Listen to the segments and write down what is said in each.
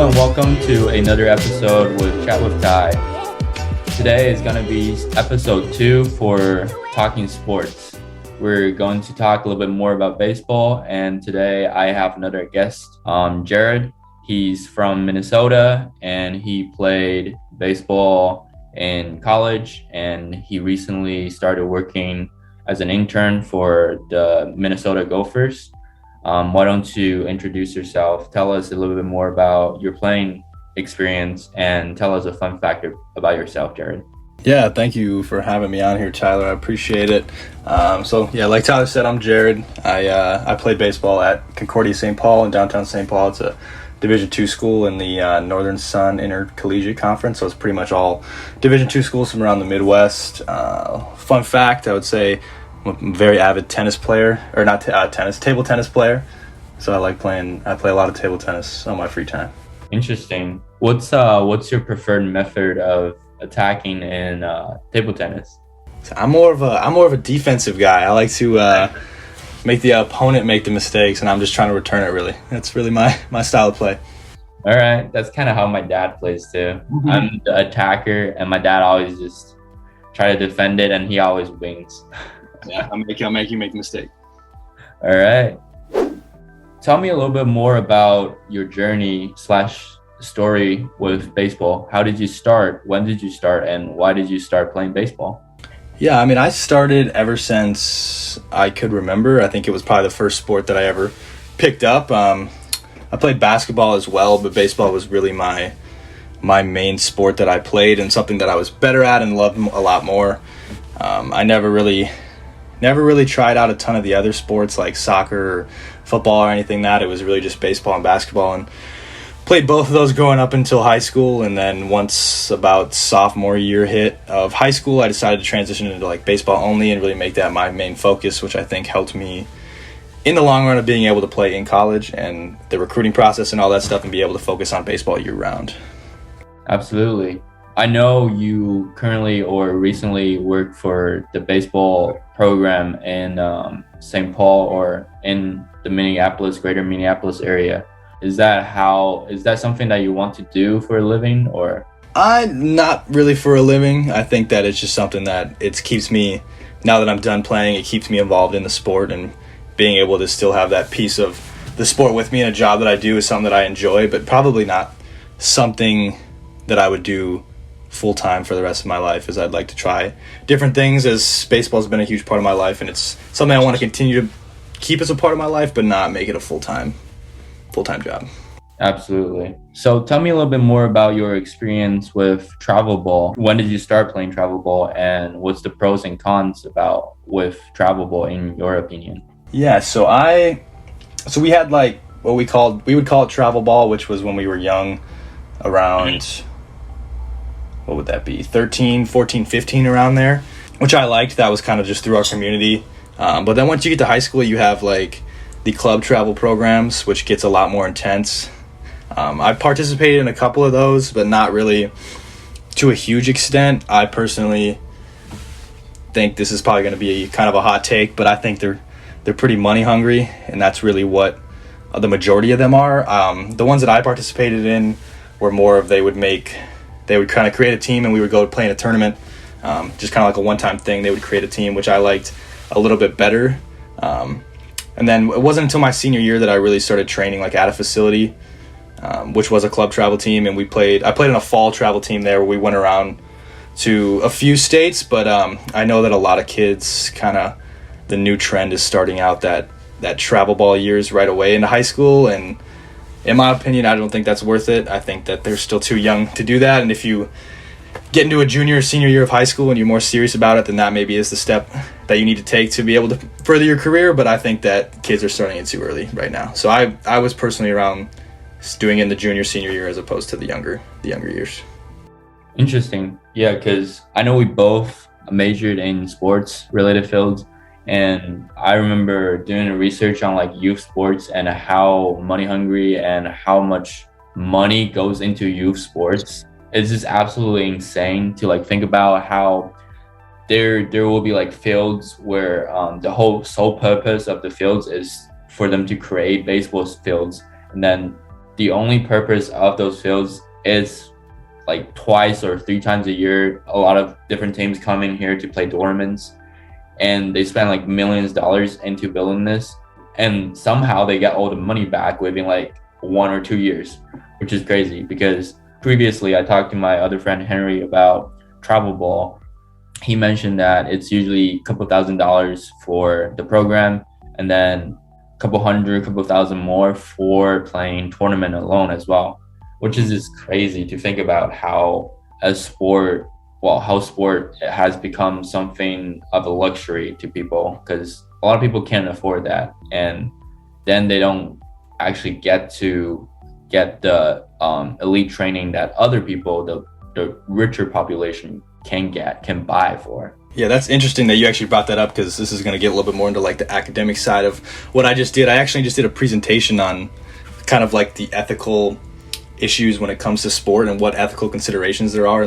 and welcome to another episode with Chat with Ty. Today is going to be episode 2 for Talking Sports. We're going to talk a little bit more about baseball, and today I have another guest, Jarod. He's from Minnesota, and he played baseball in college, and he recently started working as an intern for the Minnesota Gophers. Why don't you introduce yourself, tell us a little bit more about your playing experience, and tell us a fun fact about yourself, Jarod. Yeah, thank you for having me on here, Tyler. I appreciate it. Like Tyler said, I'm Jarod. I played baseball at Concordia St. Paul in downtown St. Paul. It's a Division II school in the Northern Sun Intercollegiate Conference, so it's pretty much all Division II schools from around the Midwest. Fun fact, I would say I'm a very avid tennis player, or not table tennis player. So I play a lot of table tennis on my free time. Interesting. What's your preferred method of attacking in table tennis? So I'm more of a defensive guy. I like to make the opponent make the mistakes, and I'm just trying to return it. Really, that's really my style of play. All right, that's kind of how my dad plays too. Mm-hmm. I'm the attacker, and my dad always just try to defend it, and he always wins. Yeah, I'll make you make the mistake. All right. Tell me a little bit more about your journey / story with baseball. How did you start? When did you start? And why did you start playing baseball? Yeah, I started ever since I could remember. I think it was probably the first sport that I ever picked up. I played basketball as well, but baseball was really my main sport that I played, and something that I was better at and loved a lot more. I never really tried out a ton of the other sports like soccer or football or anything that. It was really just baseball and basketball, and played both of those growing up until high school. And then once about sophomore year hit of high school, I decided to transition into like baseball only and really make that my main focus, which I think helped me in the long run of being able to play in college and the recruiting process and all that stuff, and be able to focus on baseball year round. Absolutely. I know you currently or recently work for the baseball program in St. Paul or in the greater Minneapolis area. Is that something that you want to do for a living, or? Not really for a living. I think that it's just something that it keeps me, now that I'm done playing, it keeps me involved in the sport, and being able to still have that piece of the sport with me in a job that I do is something that I enjoy, but probably not something that I would do full-time for the rest of my life, as I'd like to try different things, as baseball's been a huge part of my life, and it's something I want to continue to keep as a part of my life, but not make it a full-time job. Absolutely. So tell me a little bit more about your experience with travel ball. When did you start playing travel ball, and what's the pros and cons with travel ball in your opinion? Yeah, so we had like what we would call it travel ball, which was when we were young, around what would that be, 13, 14, 15, around there, which I liked. That was kind of just through our community. But then once you get to high school, you have like the club travel programs, which gets a lot more intense. I participated in a couple of those, but not really to a huge extent. I personally think this is probably going to be kind of a hot take, but I think they're pretty money hungry, and that's really what the majority of them are. The ones that I participated in were more of they would kind of create a team, and we would go play in a tournament, just kind of like a one-time thing. They would create a team, which I liked a little bit better. And then it wasn't until my senior year that I really started training like at a facility, which was a club travel team, and I played in a fall travel team there where we went around to a few states, but I know that a lot of kids the new trend is starting out that travel ball years right away into high school, and in my opinion, I don't think that's worth it. I think that they're still too young to do that, and if you get into a junior or senior year of high school and you're more serious about it, then that maybe is the step that you need to take to be able to further your career. But I think that kids are starting it too early right now. So I was personally around doing it in the junior, senior year as opposed to the younger years. Interesting. Yeah, because I know we both majored in sports related fields, and I remember doing research on like youth sports and how money hungry and how much money goes into youth sports. It's just absolutely insane to like think about how there will be like fields where the whole sole purpose of the fields is for them to create baseball fields, and then the only purpose of those fields is like twice or three times a year. A lot of different teams come in here to play tournaments, and they spend like millions of dollars into building this, and somehow they get all the money back within like 1 or 2 years, which is crazy. Because previously I talked to my other friend Henry about travel ball. He mentioned that it's usually a couple $1,000s for the program, and then a couple hundred, couple thousand more for playing tournament alone as well, which is just crazy to think about how sport has become something of a luxury to people, because a lot of people can't afford that, and then they don't actually get the elite training that other people, the richer population, can buy for. Yeah, that's interesting that you actually brought that up, because this is going to get a little bit more into like the academic side of what I just did. I actually just did a presentation on kind of like the ethical issues when it comes to sport and what ethical considerations there are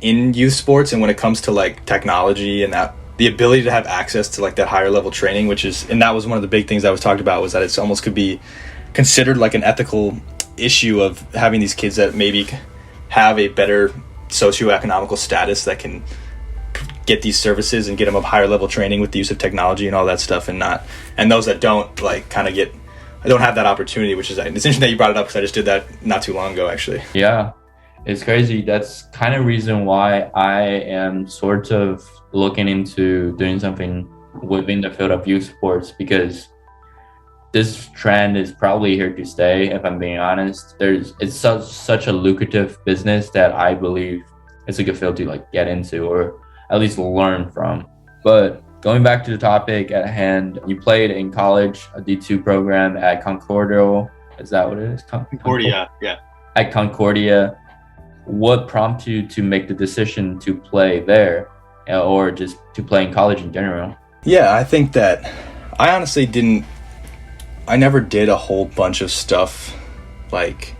in youth sports, and when it comes to like technology and that the ability to have access to like that higher level training, and that was one of the big things I was talked about, was that it's almost could be considered like an ethical issue of having these kids that maybe have a better socioeconomical status that can get these services and get them a higher level training with the use of technology and all that stuff, and those that don't like kind of I don't have that opportunity, which is, it's interesting that you brought it up, because I just did that not too long ago actually. Yeah, it's crazy. That's kind of reason why I am sort of looking into doing something within the field of youth sports, because this trend is probably here to stay, if I'm being honest. It's such a lucrative business that I believe it's a good field to like get into, or at least learn from. But going back to the topic at hand, you played in college, a D2 program at Concordia. Is that what it is? Concordia, yeah. At Concordia. What prompted you to make the decision to play there, or just to play in college in general? Yeah, I think that I honestly I never did a whole bunch of stuff like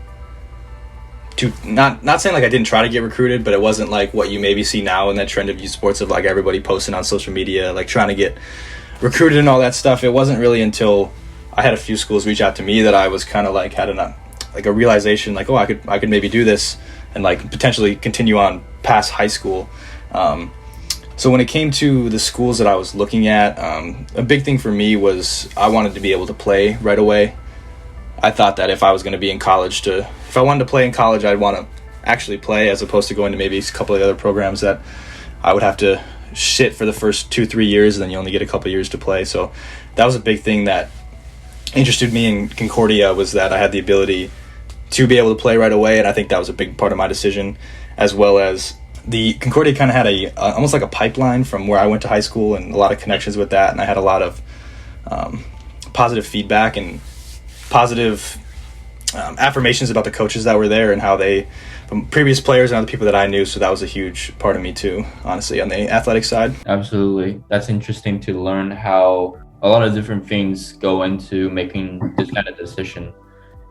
to not saying like I didn't try to get recruited, but it wasn't like what you maybe see now in that trend of youth sports of like everybody posting on social media, like trying to get recruited and all that stuff. It wasn't really until I had a few schools reach out to me that I was kind of like had a realization like, oh, I could maybe do this and like potentially continue on past high school. So when it came to the schools that I was looking at, a big thing for me was I wanted to be able to play right away. I thought that if I was going to be in college, if I wanted to play in college, I'd want to actually play, as opposed to going to maybe a couple of the other programs that I would have to sit for the first 2-3 years, and then you only get a couple of years to play. So that was a big thing that interested me in Concordia, was that I had the ability to be able to play right away, and I think that was a big part of my decision, as well as the Concordia kind of had almost like a pipeline from where I went to high school, and a lot of connections with that, and I had a lot of positive feedback and positive affirmations about the coaches that were there and how they, from previous players and other people that I knew. So that was a huge part of me too, honestly, on the athletic side. Absolutely. That's interesting to learn how a lot of different things go into making this kind of decision.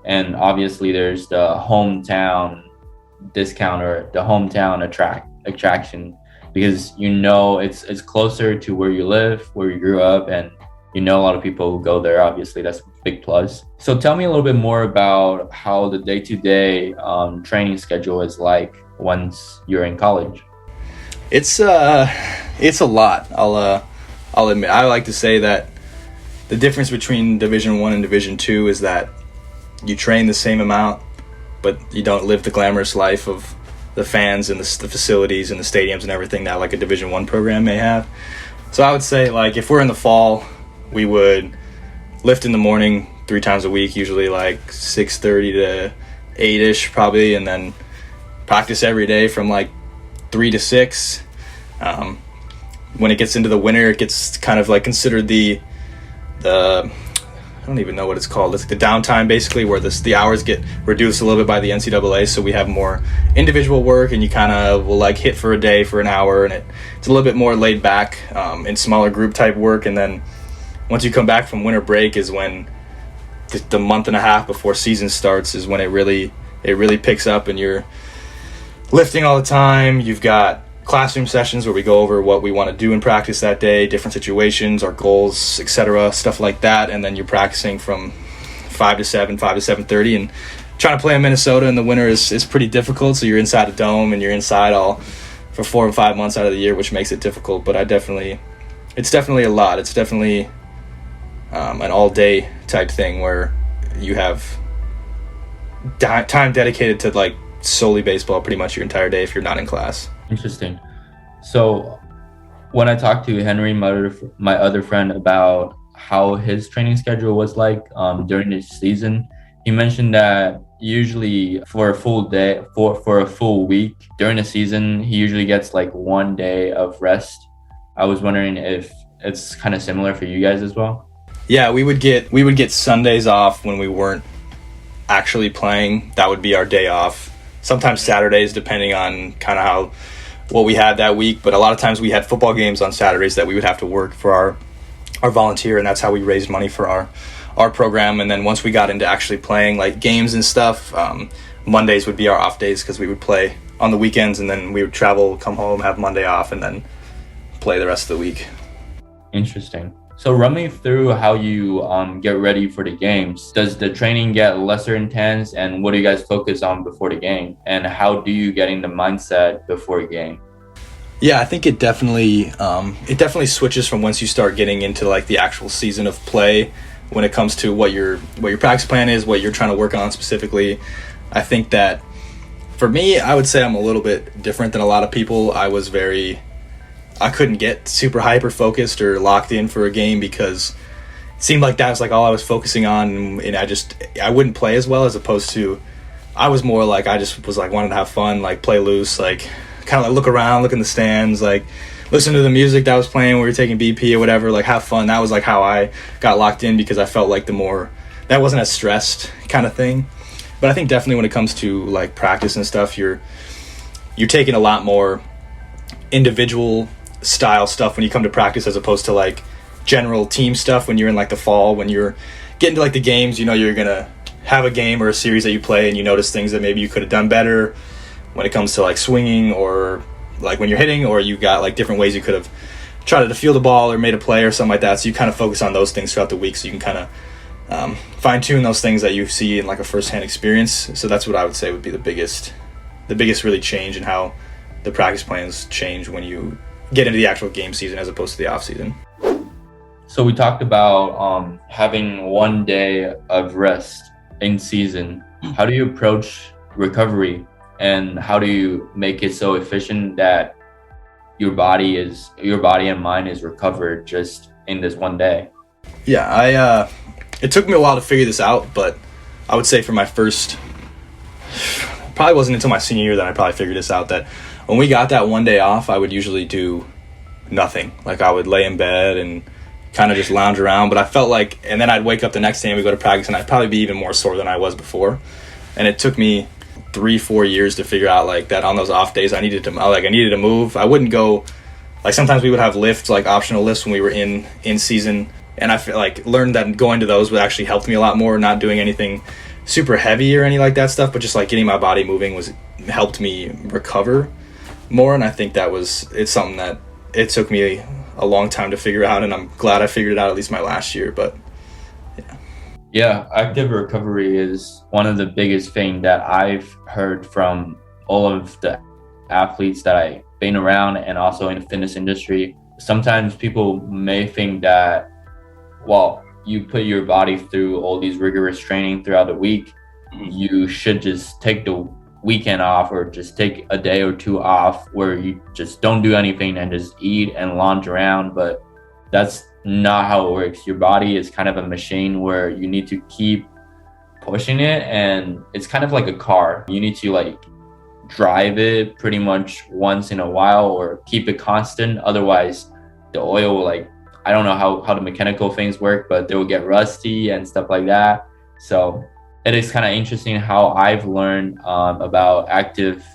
And obviously there's the hometown discount, or the hometown attraction, because it's closer to where you live, where you grew up, and a lot of people who go there. Obviously that's a big plus. So tell me a little bit more about how the day-to-day training schedule is like once you're in college. It's a lot. I'll admit, I like to say that the difference between Division I and Division II is that you train the same amount, but you don't live the glamorous life of the fans and the facilities and the stadiums and everything that like a Division I program may have. So I would say, like, if we're in the fall, we would lift in the morning 3 times a week, usually like 6:30 to 8-ish probably, and then practice every day from like 3 to 6. When it gets into the winter, it gets kind of like considered the I don't even know what it's called. It's like the downtime, basically, where the hours get reduced a little bit by the NCAA, so we have more individual work, and you kind of will like hit for a day for an hour, and it's a little bit more laid back in smaller group type work. And then once you come back from winter break is when the month and a half before season starts is when it really picks up, and you're lifting all the time. You've got classroom sessions where we go over what we want to do in practice that day, different situations, our goals, etc., stuff like that. And then you're practicing from 5 to 7, 5 to 7:30, and trying to play in Minnesota in the winter is pretty difficult. So you're inside a dome and you're inside all for 4 and 5 months out of the year, which makes it difficult. But it's definitely a lot. It's definitely an all-day type thing where you have time dedicated to like solely baseball pretty much your entire day if you're not in class. Interesting. So when I talked to Henry, my other friend, about how his training schedule was like during the season, he mentioned that usually for a full day, for a full week during the season, he usually gets like 1 day of rest. I was wondering if it's kind of similar for you guys as well. Yeah, we would get Sundays off when we weren't actually playing. That would be our day off. Sometimes Saturdays, depending on kind of what we had that week. But a lot of times we had football games on Saturdays that we would have to work for our volunteer, and that's how we raised money for our program. And then once we got into actually playing like games and stuff, Mondays would be our off days because we would play on the weekends, and then we would travel, come home, have Monday off, and then play the rest of the week. Interesting. So run me through how you get ready for the games. Does the training get lesser intense, and what do you guys focus on before the game? And how do you get in the mindset before a game? Yeah, I think it definitely switches from once you start getting into like the actual season of play when it comes to what your practice plan is, what you're trying to work on specifically. I think that for me, I would say I'm a little bit different than a lot of people. I couldn't get super hyper focused or locked in for a game because it seemed like that was like all I was focusing on, and I wouldn't play as well, as opposed to I was more like I just was like wanting to have fun, like play loose, like kind of like look around, look in the stands, like listen to the music that was playing when we were taking BP or whatever, like have fun. That was like how I got locked in, because I felt like that wasn't as stressed kind of thing. But I think definitely when it comes to like practice and stuff, you're taking a lot more individual style stuff when you come to practice, as opposed to like general team stuff when you're in like the fall. When you're getting to like the games, you know you're gonna have a game or a series that you play, and you notice things that maybe you could have done better when it comes to like swinging, or like when you're hitting, or you got like different ways you could have tried to feel the ball or made a play or something like that. So you kind of focus on those things throughout the week, so you can kind of fine-tune those things that you see in like a first-hand experience. So that's what I would say would be the biggest really change in how the practice plans change when you get into the actual game season as opposed to the off season. So we talked about having 1 day of rest in season. How do you approach recovery, and how do you make it so efficient that your body and mind is recovered just in this 1 day? Yeah, it took me a while to figure this out, but I would say for my first, probably wasn't until my senior year that I probably figured this out, that when we got that 1 day off, I would usually do nothing. Like I would lay in bed and kind of just lounge around, but I felt like, and then I'd wake up the next day and we go to practice, and I'd probably be even more sore than I was before. And it took me 3-4 years to figure out like that on those off days I needed to move. I wouldn't go, like sometimes we would have lifts, like optional lifts when we were in season, and I feel like learned that going to those would actually help me a lot more, not doing anything super heavy or any like that stuff, but just like getting my body moving helped me recover more. And I think it's something that it took me a long time to figure out, and I'm glad I figured it out at least my last year. But yeah, active recovery is one of the biggest things that I've heard from all of the athletes that I've been around, and also in the fitness industry. Sometimes people may think that, well, you put your body through all these rigorous training throughout the week, you should just take the weekend off, or just take a day or two off where you just don't do anything and just eat and lounge around. But that's not how it works. Your body is kind of a machine where you need to keep pushing it, and it's kind of like a car. You need to like drive it pretty much once in a while, or keep it constant. Otherwise the oil will, like, I don't know how the mechanical things work, but they will get rusty and stuff like that. So it is kind of interesting how I've learned about active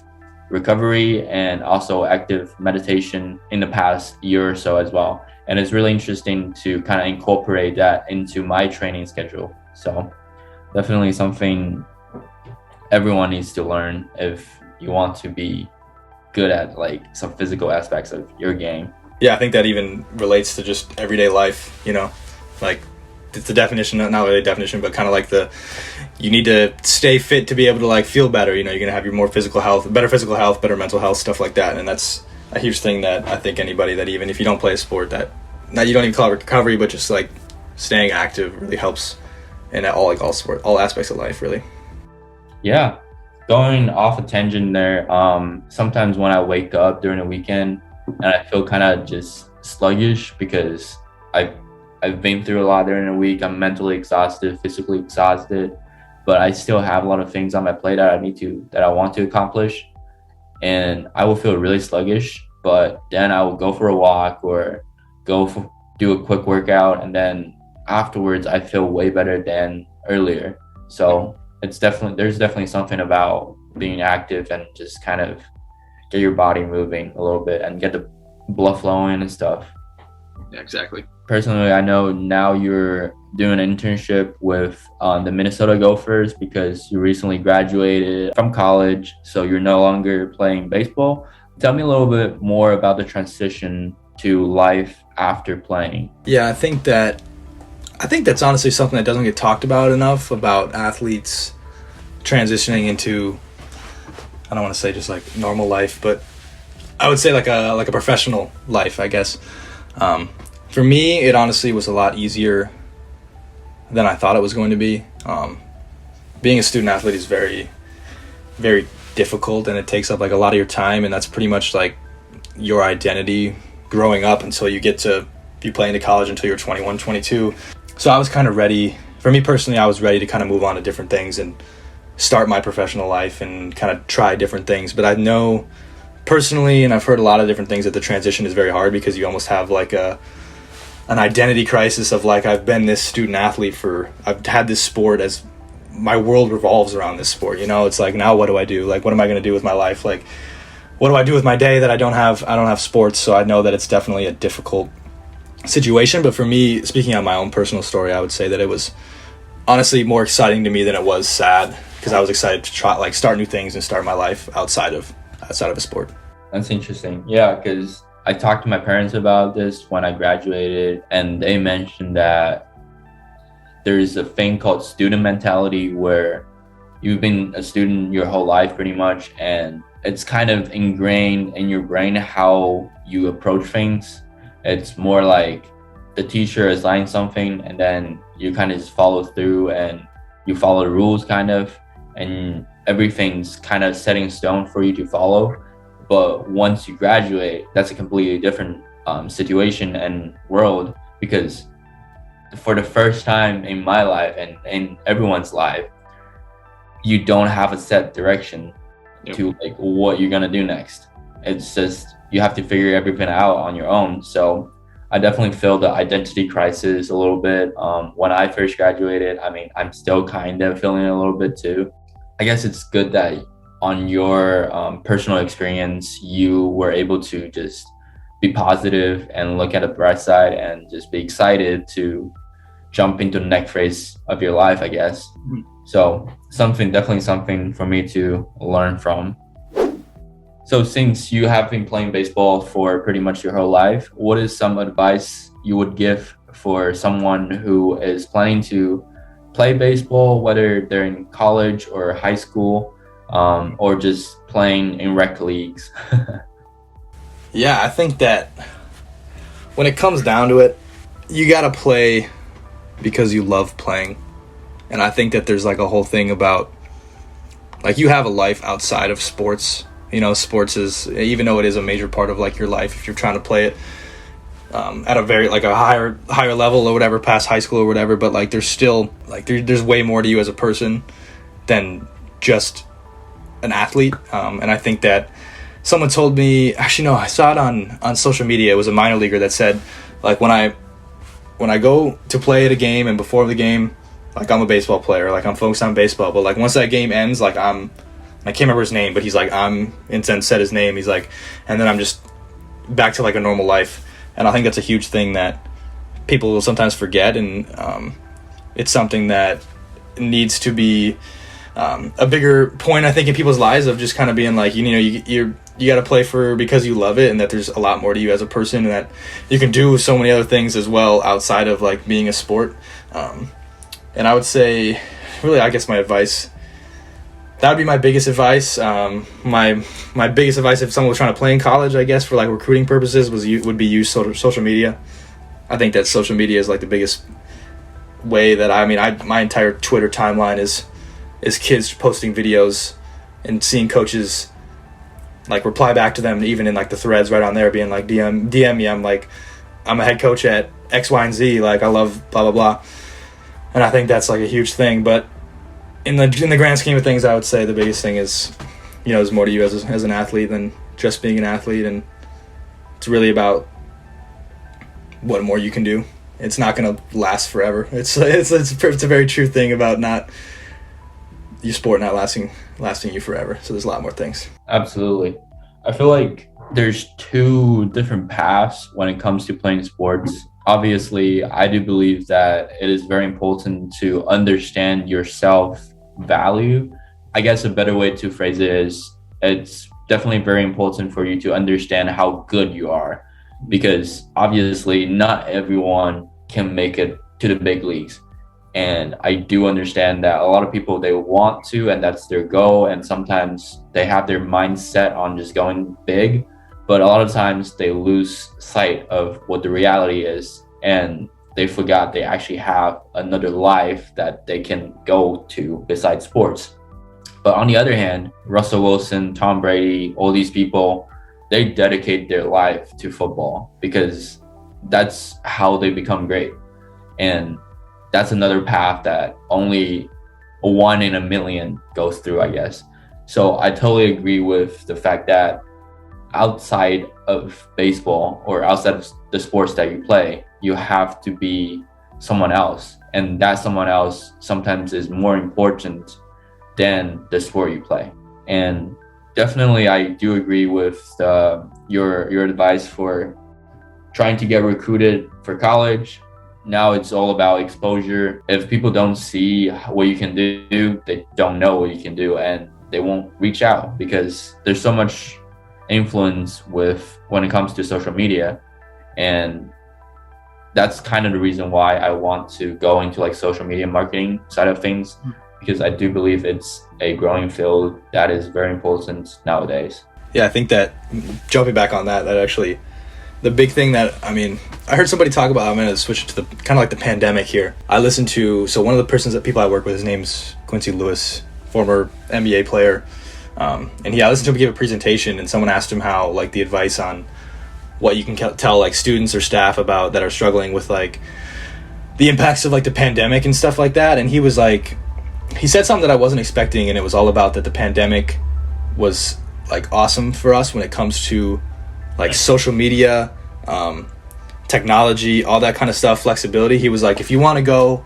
recovery and also active meditation in the past year or so as well. And it's really interesting to kind of incorporate that into my training schedule. So definitely something everyone needs to learn if you want to be good at like some physical aspects of your game. Yeah, I think that even relates to just everyday life, like it's the definition, not really a definition, but kind of like you need to stay fit to be able to like feel better. You know, you're gonna have your better physical health, better mental health, stuff like that. And that's a huge thing that I think anybody that, even if you don't play a sport, that you don't even call it recovery, but just like staying active really helps in all aspects of life, really. Yeah. Going off a tangent there, sometimes when I wake up during the weekend and I feel kind of just sluggish because I've been through a lot during the week. I'm mentally exhausted, physically exhausted, but I still have a lot of things on my plate that I want to accomplish. And I will feel really sluggish, but then I will go for a walk or do a quick workout. And then afterwards I feel way better than earlier. So there's definitely something about being active and just kind of get your body moving a little bit and get the blood flowing and stuff. Yeah, exactly. Personally, I know now you're doing an internship with the Minnesota Gophers because you recently graduated from college, so you're no longer playing baseball. Tell me a little bit more about the transition to life after playing. Yeah, I think that's honestly something that doesn't get talked about enough, about athletes transitioning into, I don't want to say just like normal life, but I would say like a professional life, I guess. For me, it honestly was a lot easier than I thought it was going to be. Being a student athlete is very, very difficult, and it takes up like a lot of your time, and that's pretty much like your identity growing up until you get to be playing to college until you're 21, 22. So I was kind of ready. For me personally, I was ready to kind of move on to different things and start my professional life and kind of try different things. But I know personally, and I've heard a lot of different things, that the transition is very hard because you almost have like an identity crisis of like, I've been this student athlete I've had this sport as my world revolves around this sport. You know, it's like, now what do I do? Like, what am I going to do with my life? Like, what do I do with my day that I don't have sports? So I know that it's definitely a difficult situation. But for me, speaking on my own personal story, I would say that it was honestly more exciting to me than it was sad, because I was excited to try like start new things and start my life outside of a sport. That's interesting. Yeah, because I talked to my parents about this when I graduated, and they mentioned that there's a thing called student mentality where you've been a student your whole life pretty much, and it's kind of ingrained in your brain how you approach things. It's more like the teacher assigns something and then you kind of just follow through and you follow the rules kind of, and everything's kind of set in stone for you to follow. But once you graduate, that's a completely different situation and world, because for the first time in my life and in everyone's life, you don't have a set direction to like what you're gonna do next. It's just you have to figure everything out on your own. So I definitely feel the identity crisis a little bit when I first graduated. I mean, I'm still kind of feeling it a little bit too. I guess it's good that on your personal experience, you were able to just be positive and look at the bright side and just be excited to jump into the next phase of your life, I guess. So definitely something for me to learn from. So since you have been playing baseball for pretty much your whole life, what is some advice you would give for someone who is planning to play baseball, whether they're in college or high school, or just playing in rec leagues? Yeah, I think that when it comes down to it, you gotta play because you love playing. And I think that there's like a whole thing about, like, you have a life outside of sports. You know, sports is, even though it is a major part of like your life, if you're trying to play it at a very like a higher level or whatever, past high school or whatever, but like there's still like there's way more to you as a person than just an athlete. And I think that someone told me, actually no, I saw it on social media. It was a minor leaguer that said, like, when I go to play at a game and before the game, like, I'm a baseball player, like, I'm focused on baseball, but like once that game ends, like, I can't remember his name, but he's like, and then said his name, he's like, and then I'm just back to like a normal life. And I think that's a huge thing that people will sometimes forget, and it's something that needs to be a bigger point, I think, in people's lives, of just kind of being like, you know, you got to play because you love it, and that there's a lot more to you as a person, and that you can do so many other things as well outside of like being a sport. And I would say, really, I guess my advice, that would be my biggest advice. My biggest advice if someone was trying to play in college, I guess, for like recruiting purposes, would be use social media. I think that social media is like the biggest way that my entire Twitter timeline is kids posting videos and seeing coaches like reply back to them, even in like the threads right on there, being like DM me. I'm like, I'm a head coach at X, Y, and Z. Like, I love blah blah blah, and I think that's like a huge thing. But in the grand scheme of things, I would say the biggest thing is, there's more to you as an athlete than just being an athlete, and it's really about what more you can do. It's not going to last forever. It's a very true thing about your sport not lasting you forever. So there's a lot more things. Absolutely. I feel like there's two different paths when it comes to playing sports. Obviously, I do believe that it is very important to understand your self-value. I guess a better way to phrase it is, it's definitely very important for you to understand how good you are, because obviously not everyone can make it to the big leagues. And I do understand that a lot of people, they want to, and that's their goal. And sometimes they have their mindset on just going big, but a lot of times they lose sight of what the reality is. And they forgot they actually have another life that they can go to besides sports. But on the other hand, Russell Wilson, Tom Brady, all these people, they dedicate their life to football because that's how they become great. And that's another path that only 1 in a million goes through, I guess. So I totally agree with the fact that outside of baseball or outside of the sports that you play, you have to be someone else. And that someone else sometimes is more important than the sport you play. And definitely, I do agree with your advice for trying to get recruited for college. Now it's all about exposure. If people don't see what you can do, they don't know what you can do, and they won't reach out because there's so much influence when it comes to social media. And that's kind of the reason why I want to go into like social media marketing side of things, because I do believe it's a growing field that is very important nowadays. Yeah, I think that, jumping back on that actually, the big thing that, I heard somebody talk about, I'm going to switch to the kind of like the pandemic here. I listened to, so one of the people I work with, his name's Quincy Lewis, former NBA player. I listened to him give a presentation, and someone asked him how, like, the advice on what you can tell, like, students or staff about that are struggling with, like, the impacts of, like, the pandemic and stuff like that. And he was like, he said something that I wasn't expecting, and it was all about that the pandemic was, like, awesome for us when it comes to, like, social media, technology, all that kind of stuff, flexibility. He was like, if you want to go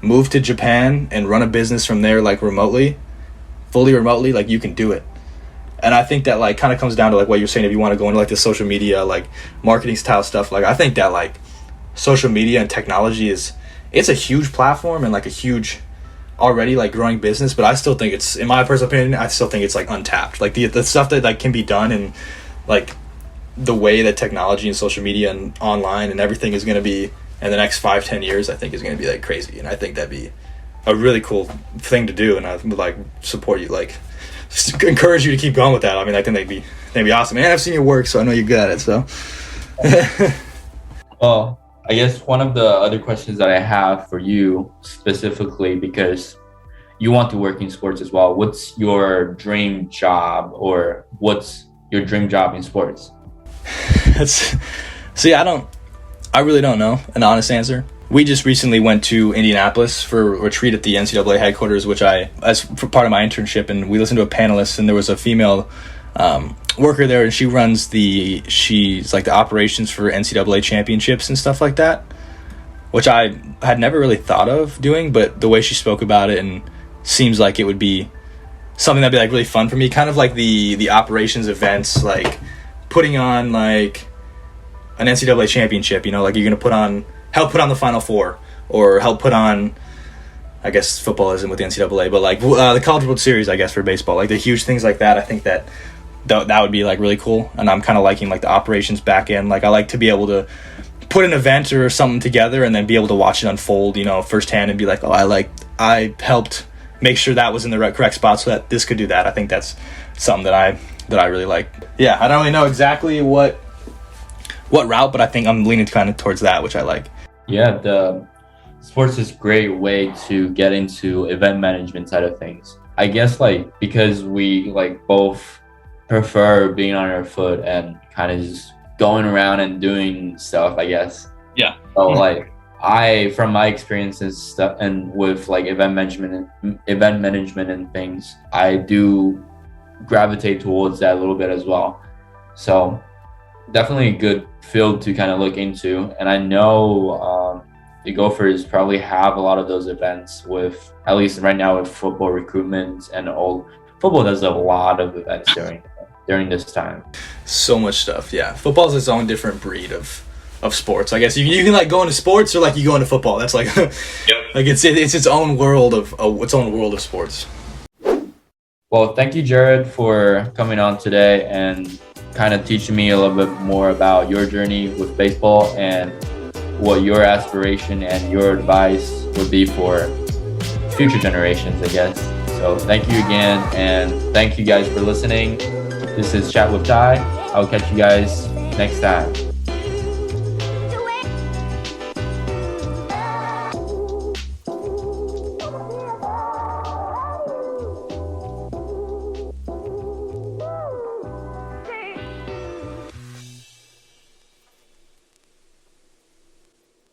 move to Japan and run a business from there, like, fully remotely, like, you can do it. And I think that, like, kind of comes down to, like, what you're saying, if you want to go into, like, the social media, like, marketing style stuff. Like, I think that, like, social media and technology it's a huge platform and, like, a huge already, like, growing business, but I still think it's, in my personal opinion, I still think it's, like, untapped. Like, the stuff that, like, can be done, and, like, the way that technology and social media and online and everything is going to be in the next 5-10 years, I think is going to be, like, crazy. And I think that'd be a really cool thing to do, and I would, like, support you, like, just encourage you to keep going with that. I think they'd be awesome. And I've seen your work, so I know you're good at it. So, well, I guess one of the other questions that I have for you specifically, because you want to work in sports as well, what's your dream job, or what's your dream job in sports? I really don't know an honest answer. We just recently went to Indianapolis for a retreat at the NCAA headquarters, for part of my internship, and we listened to a panelist, and there was a female worker there, and she's like the operations for NCAA championships and stuff like that, which I had never really thought of doing, but the way she spoke about it, and seems like it would be something that'd be, like, really fun for me, kind of like the operations events, like putting on, like, an NCAA championship, like you're gonna help put on the Final Four, or help put on, I guess football isn't with the NCAA, but, like, the College World Series, I guess, for baseball, like the huge things like that. I think that would be, like, really cool, and I'm kind of liking, like, the operations back end. Like, I like to be able to put an event or something together and then be able to watch it unfold, firsthand, and be like, oh, I helped make sure that was in the correct spot so that this could do that. I think that's something that I really like. Yeah, I don't really know exactly what route, but I think I'm leaning kind of towards that, which I like. Yeah, the sports is a great way to get into event management side of things. I guess because we both prefer being on our foot and kind of just going around and doing stuff, I guess. Yeah. So from my experiences stuff and with event management and things, I do gravitate towards that a little bit as well. So definitely a good field to kind of look into. And I know the Gophers probably have a lot of those events with, at least right now, with football recruitment, and football does a lot of events during this time. So much stuff. Yeah, football's its own different breed of sports. I guess you can go into sports, or you go into football. That's yep. It's its own world of sports. Well, thank you, Jarod, for coming on today and kind of teaching me a little bit more about your journey with baseball and what your aspiration and your advice would be for future generations, I guess. So thank you again, and thank you guys for listening. This is Chat with Ty. I'll catch you guys next time.